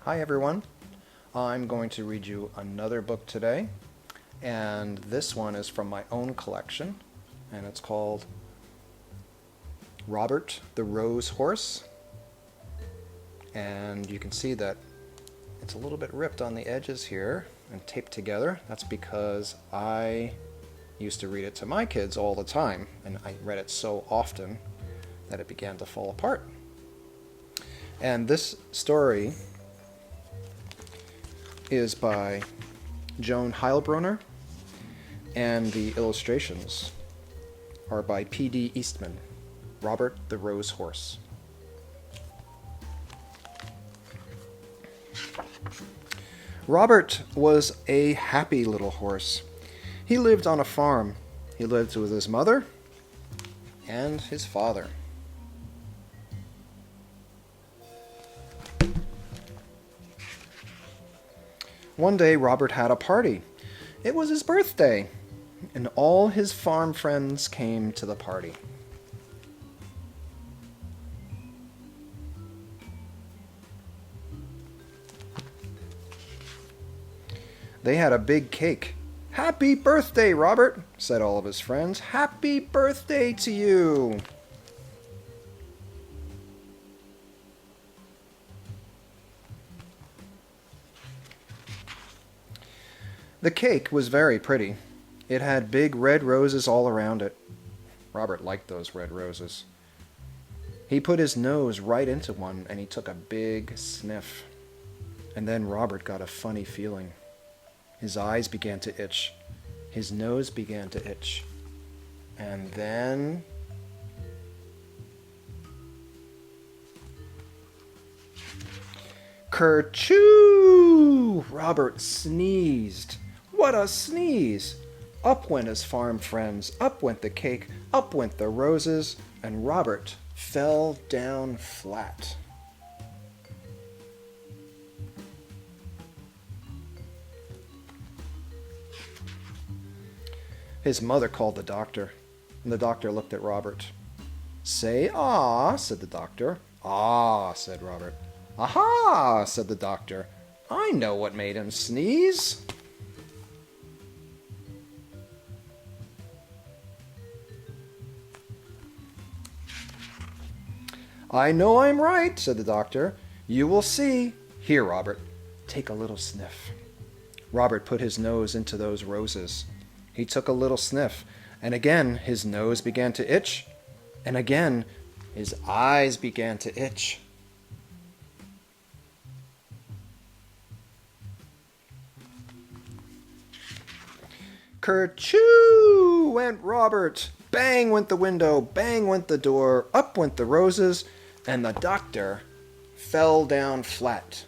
Hi everyone. I'm going to read you another book today, and this one is from my own collection, and it's called Robert the Rose Horse. And you can see that it's a little bit ripped on the edges here and taped together. That's because I used to read it to my kids all the time, and I read it so often that it began to fall apart. And this story is by Joan Heilbronner, and the illustrations are by P.D. Eastman. Robert the Rose Horse. Robert was a happy little horse. He lived on a farm. He lived with his mother and his father. One day, Robert had a party. It was his birthday, and all his farm friends came to the party. They had a big cake. "Happy birthday, Robert," said all of his friends. "Happy birthday to you." The cake was very pretty. It had big red roses all around it. Robert liked those red roses. He put his nose right into one and he took a big sniff. And then Robert got a funny feeling. His eyes began to itch. His nose began to itch. And then... Kerchoo! Robert sneezed. What a sneeze! Up went his farm friends, up went the cake, up went the roses, and Robert fell down flat. His mother called the doctor, and the doctor looked at Robert. "Say ah," said the doctor. "Ah," said Robert. "Aha," said the doctor. "I know what made him sneeze." "I know I'm right," said the doctor. "You will see. Here, Robert, take a little sniff." Robert put his nose into those roses. He took a little sniff, and again his nose began to itch, and again his eyes began to itch. Kerchoo went Robert. Bang went the window, bang went the door, up went the roses, and the doctor fell down flat.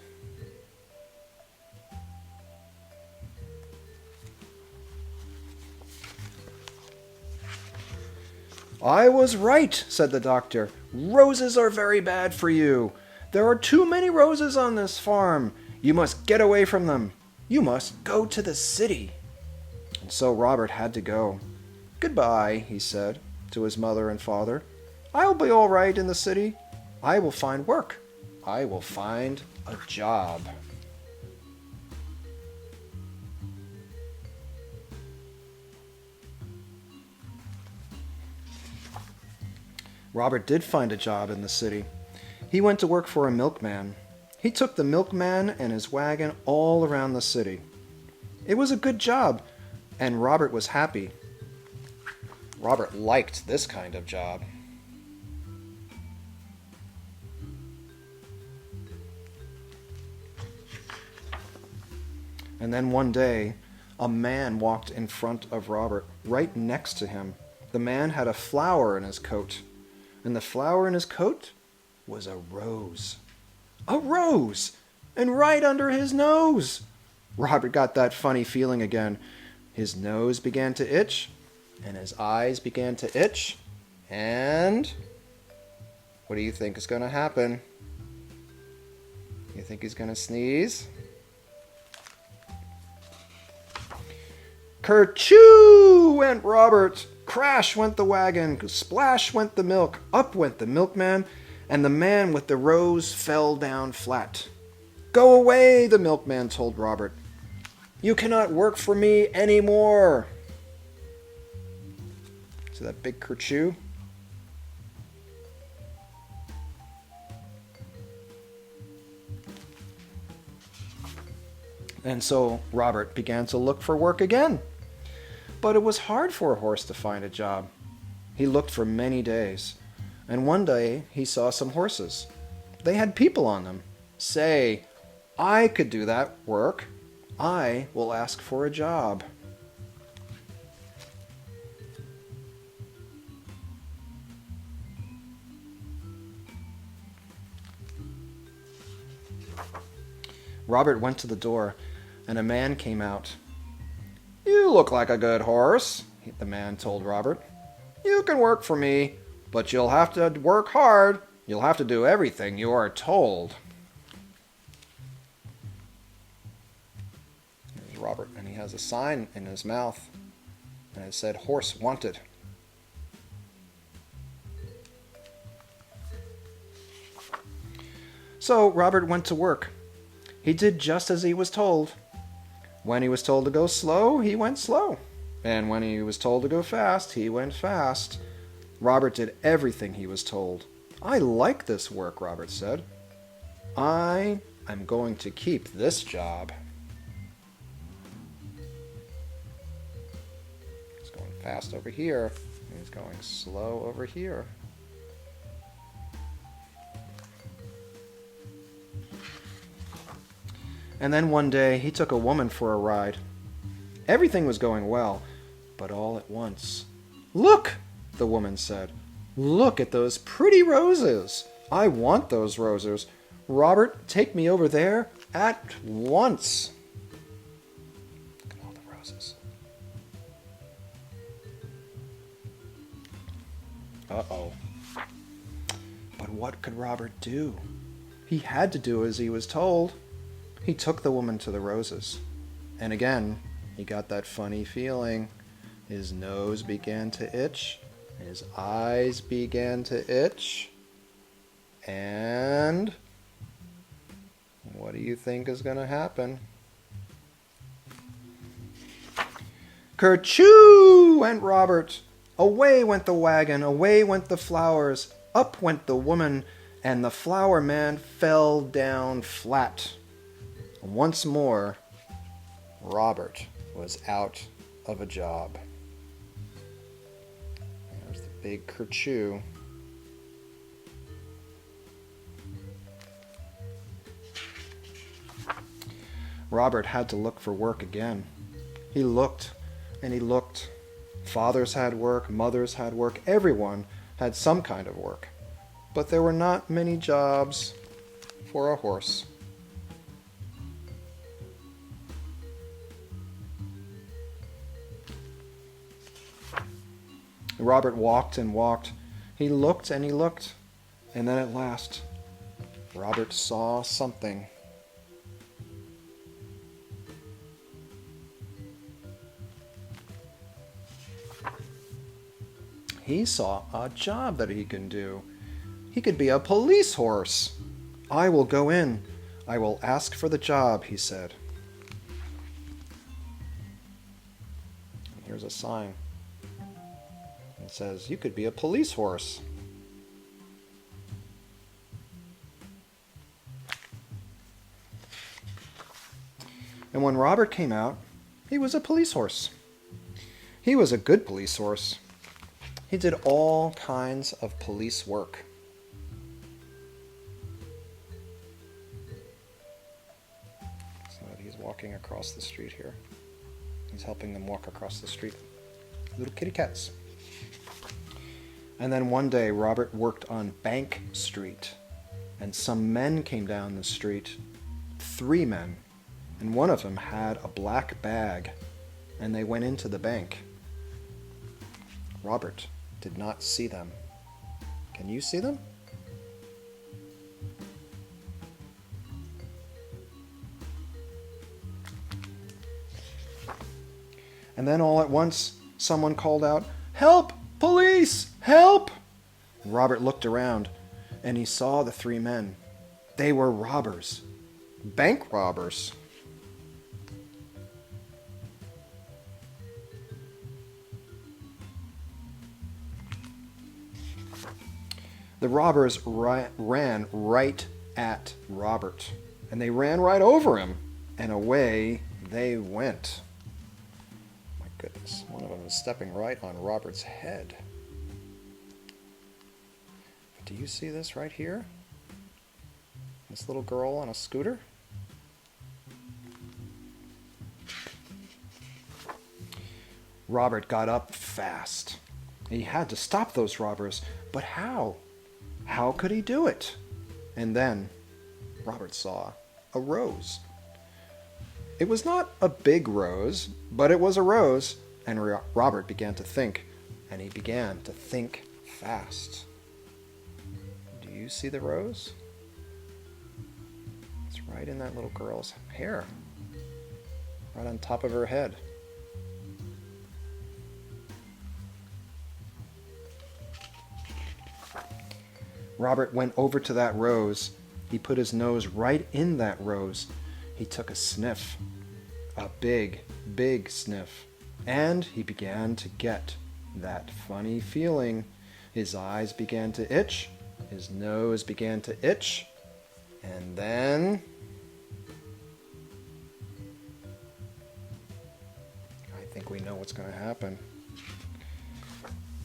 "I was right," said the doctor. "Roses are very bad for you. There are too many roses on this farm. You must get away from them. You must go to the city." And so Robert had to go. "Goodbye," he said to his mother and father. "I'll be all right in the city. I will find work. I will find a job." Robert did find a job in the city. He went to work for a milkman. He took the milkman and his wagon all around the city. It was a good job, and Robert was happy. Robert liked this kind of job. And then one day, a man walked in front of Robert, right next to him. The man had a flower in his coat, and the flower in his coat was a rose. A rose! And right under his nose! Robert got that funny feeling again. His nose began to itch, and his eyes began to itch, and what do you think is going to happen? You think he's going to sneeze? Kerchoo went Robert. Crash went the wagon. Splash went the milk. Up went the milkman, and the man with the rose fell down flat. Go away, the milkman told Robert. You cannot work for me anymore. See that big kerchew? And so Robert began to look for work again. But it was hard for a horse to find a job. He looked for many days, and one day he saw some horses. They had people on them. Say, I could do that work. I will ask for a job. Robert went to the door, and a man came out. You look like a good horse, the man told Robert. You can work for me, but you'll have to work hard. You'll have to do everything you are told. There's Robert, and he has a sign in his mouth, and it said, Horse Wanted. So Robert went to work. He did just as he was told. When he was told to go slow, he went slow. And when he was told to go fast, he went fast. Robert did everything he was told. I like this work, Robert said. I am going to keep this job. He's going fast over here. And he's going slow over here. And then one day he took a woman for a ride. Everything was going well, but all at once. Look, the woman said. Look at those pretty roses. I want those roses. Robert, take me over there at once. Look at all the roses. Uh-oh. But what could Robert do? He had to do as he was told. He took the woman to the roses. And again, he got that funny feeling. His nose began to itch. His eyes began to itch. And what do you think is going to happen? Kerchoo went Robert. Away went the wagon. Away went the flowers. Up went the woman. And the flower man fell down flat. Once more, Robert was out of a job. There's the big kerchew. Robert had to look for work again. He looked and he looked. Fathers had work, mothers had work, everyone had some kind of work. But there were not many jobs for a horse. Robert walked and walked. He looked and he looked. And then at last, Robert saw something. He saw a job that he can do. He could be a police horse. I will go in. I will ask for the job, he said. And here's a sign. It says, you could be a police horse. And when Robert came out, he was a police horse. He was a good police horse. He did all kinds of police work. So he's walking across the street here. He's helping them walk across the street. Little kitty cats. And then one day, Robert worked on Bank Street, and some men came down the street, 3 men, and one of them had a black bag, and they went into the bank. Robert did not see them. Can you see them? And then all at once, someone called out, "Help! Police! Help!" Robert looked around, and he saw the 3 men. They were robbers. bank robbers. The robbers ran right at Robert, and they ran right over him, and away they went. My goodness, one of them is stepping right on Robert's head. Do you see this right here? This little girl on a scooter? Robert got up fast. He had to stop those robbers, but how? How could he do it? And then Robert saw a rose. It was not a big rose, but it was a rose, and Robert began to think, and he began to think fast. Do you see the rose? It's right in that little girl's hair, right on top of her head. Robert went over to that rose. He put his nose right in that rose. He took a sniff, a big, big sniff, and he began to get that funny feeling. His eyes began to itch, his nose began to itch, and then I think we know what's going to happen.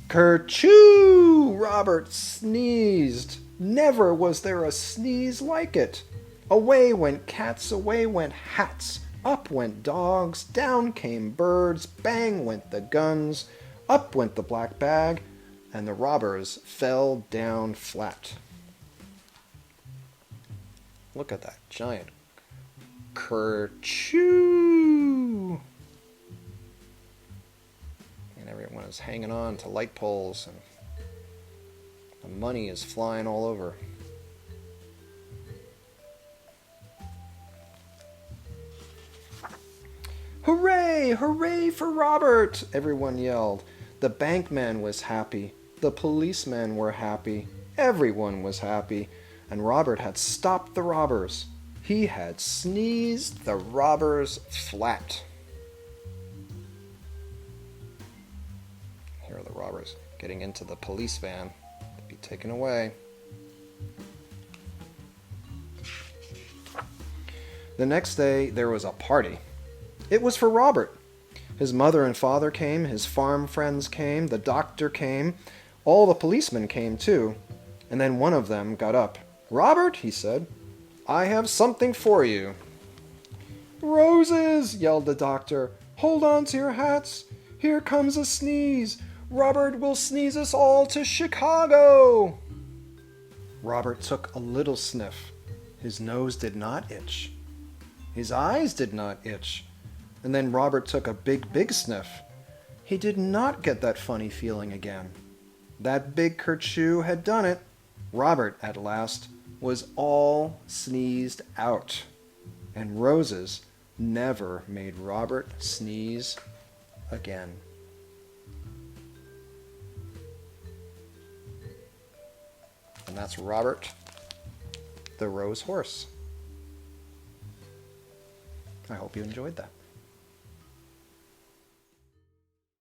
Kerchoo! Robert sneezed. Never was there a sneeze like it. Away went cats, away went hats. Up went dogs, down came birds, bang went the guns, up went the black bag, and the robbers fell down flat. Look at that giant kerchoo! And everyone is hanging on to light poles, and the money is flying all over. Hooray! Hooray for Robert! Everyone yelled. The bankman was happy. The policemen were happy. Everyone was happy. And Robert had stopped the robbers. He had sneezed the robbers flat. Here are the robbers getting into the police van to be taken away. The next day there was a party. It was for Robert. His mother and father came, his farm friends came, the doctor came, all the policemen came too. And then one of them got up. "Robert," he said, "I have something for you." "Roses!" yelled the doctor. "Hold on to your hats. Here comes a sneeze. Robert will sneeze us all to Chicago." Robert took a little sniff. His nose did not itch. His eyes did not itch. And then Robert took a big, big sniff. He did not get that funny feeling again. That big kerchoo had done it. Robert, at last, was all sneezed out. And roses never made Robert sneeze again. And that's Robert the Rose Horse. I hope you enjoyed that.